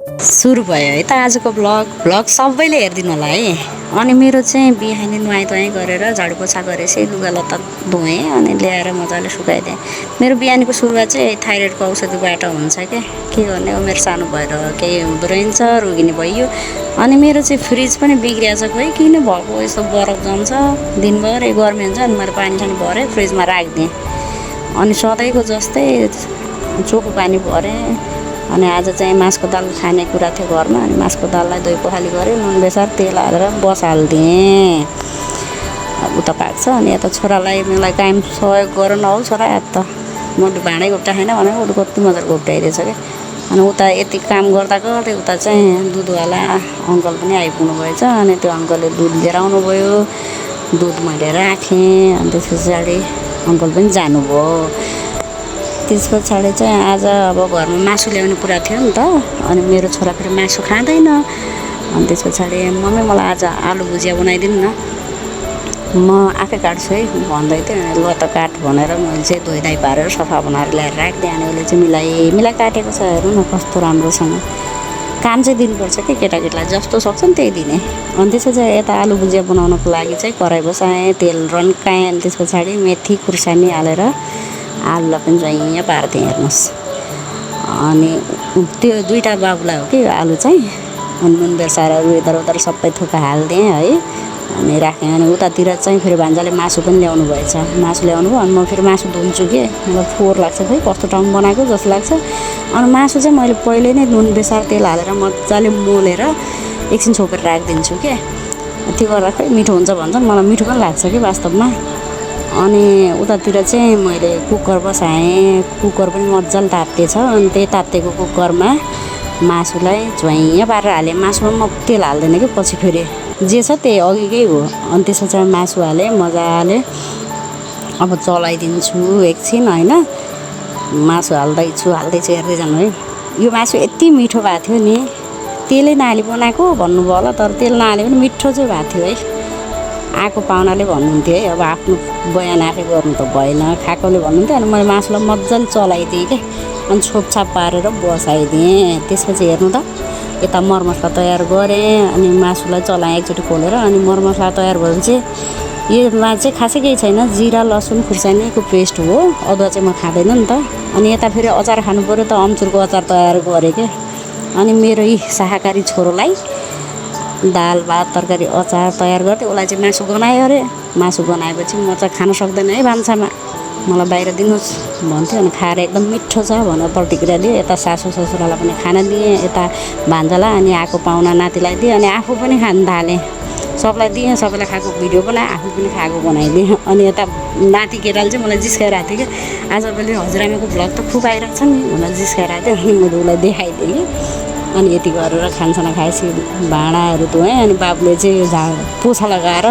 सुरु भयो है त आजको भ्लग सबैले हेरिदिनु होला है। अनि मेरो चाहिँ बिहानी नुहाइ गरेर झाडु पोछा गरेपछि लुगा लत्ता धोएँ अनि ल्याएर मजाले सुकाइदिएँ। मेरो बिहानीको सुरुवात चाहिँ थाइरोइडको औषधिबाट हुन्छ के गर्ने हो, मेरो सानो भएर केही हुँदो रहेछ, रोगिनी भइयो। अनि मेरो चाहिँ फ्रिज पनि बिग्रिएछ, खोइ किन भएको यस्तो बरफ जम्छ दिनभरि गर्मी हुन्छ। अनि मैले पानी सानी भरेँ फ्रिजमा राखिदिएँ। अनि सधैँको जस्तै चोखो पानी भरेँ। अनि आज चाहिँ मासको दाल खाने कुरा थियो घरमा। अनि मासको दाललाई दही पखाली गरेँ, नुन बेसार तेल हालेर बसालिदिएँ। उता पाक्छ अनि यता छोरालाई मलाई काम सहयोग गर न हौ छोरा, त म भाँडै घोप्टा छैन भने उसले कति मजाले घोप्टाइदिएछ क्या। अनि उता यति काम गर्दा गर्दै उता चाहिँ दुधवाला अङ्कल पनि आइपुग्नु भएछ। अनि त्यो अङ्कलले दुध लिएर आउनुभयो, दुध मैले राखेँ। अनि त्यस पछाडि अङ्कल पनि जानुभयो। त्यस पछाडि चाहिँ आज अब घरमा मासु ल्याउने कुरा थियो नि त। अनि मेरो छोरा फेरि मासु खाँदैन। अनि त्यस पछाडि मम्मी मलाई आज आलु भुजिया बनाइदिनु न, म आफै काट्छु है भन्दै थियो। ल त काट भनेर मैले चाहिँ धोइधाइ पारेर सफा बनाएर ल्याएर राखिदिएँ। अनि उसले चाहिँ मिलाइ काटेको छ, हेर्नु न कस्तो राम्रोसँग। काम चाहिँ दिनुपर्छ कि केटाकेटीलाई, जस्तो सक्छ नि त्यही दिने। अनि त्यसपछि यता आलु भुजिया बनाउनको लागि चाहिँ कराही बसाएँ, तेल रन्काएँ। अनि त्यस पछाडि मेथी खुर्सानी हालेर आलुलाई पनि चाहिँ पारिदिएँ, हेर्नुहोस्। अनि त्यो दुईवटा बाबुलाई हो कि आलु चाहिँ। अनि नुन बेसारहरू यता उता सबै थोका हालिदिएँ है। अनि राखेँ। अनि उतातिर चाहिँ फेरि भान्जाले मासु पनि ल्याउनु भएछ, मासु ल्याउनु भयो। अनि म फेरि मासु धुन्छु कि मलाई फोहोर लाग्छ, खै कस्तो ठाउँमा बनाएको जस्तो लाग्छ। अनि मासु चाहिँ मैले पहिले नै नुन बेसार तेल हालेर मजाले मोलेर एकछिन छोपेर राखिदिन्छु के। त्यो गर्दा खै मिठो हुन्छ भन्छन्, मलाई मिठो पनि लाग्छ कि वास्तवमा। अनि उतातिर चाहिँ मैले कुकर बसाएँ, कुकर पनि मजाले तात्तिएछ। अनि त्यही तात्तिएको कुकरमा मासुलाई झ्वाइँ पारेर हालेँ। मासुमा म तेल हाल्दैन कि पछि फेरि जे छ त्यही अघिकै हो। अनि त्यस पछाडि मासु हालेँ मजाले। अब चलाइदिन्छु एकछिन होइन, मासु हाल्दैछु हेर्दै जानु है। यो मासु यति मिठो भएको थियो नि, तेलै नहाली बनाएको भन्नुभयो होला, तर तेल नहाले पनि मिठो चाहिँ भएको थियो है। आएको पाहुनाले भन्नुहुन्थ्यो है, अब आफ्नो बयान आफै गर्नु त भएन, खाएकोले भन्नुहुन्थ्यो। अनि मैले मासुलाई मजाले चलाइदिएँ कि, अनि छोपछाप पारेर बसाइदिएँ। त्यसपछि हेर्नु त यता मरमसला तयार गरेँ। अनि मासुलाई चलाएँ एकचोटि खोलेर। अनि मरमसला तयार भएपछि यसमा चाहिँ खासै केही छैन, जिरा लसुन खुर्सानीको पेस्ट हो। अदुवा चाहिँ म खाँदैन नि त। अनि यता फेरि अचार खानु पऱ्यो त, अम्चुरको अचार तयार गरेँ क्या। अनि मेरो यी शाकाहारी छोरोलाई दाल भात तरकारी अचार तयार गर्थेँ, उसलाई चाहिँ मासु गनायो अरे। मासु गनाएपछि म चाहिँ खान सक्दैन है भान्सामा, मलाई बाहिर दिनुहोस् भन्थ्यो। अनि खाएर एकदम मिठो छ भनेर प्रतिक्रिया दिएँ। यता सासू ससुरालाई पनि खाना दिएँ, यता भान्जालाई, अनि आएको पाहुना नातिलाई दिएँ। अनि आफू पनि खान थालेँ, सबलाई दिएँ। सबैलाई खाएको भिडियो बनाएँ, आफू पनि खाएको बनाइदिएँ। अनि यता नाति केटाले चाहिँ मलाई जिस्काइरहेको थियो कि आजभोलि हजुरआमाको भ्लग त खुब आइरहेको छ नि भनेर जिस्काइरहेको थियो। अनि मैले उसलाई देखाइदिएँ कि। अनि यति गरेर खानसाना खाएपछि भाँडाहरू धोएँ। अनि बाबुले चाहिँ पोछा लगाएर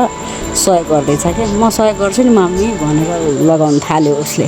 सहयोग गर्दैछ क्या। म सहयोग गर्छु नि मम्मी भनेर लगाउनु थाल्यो उसले।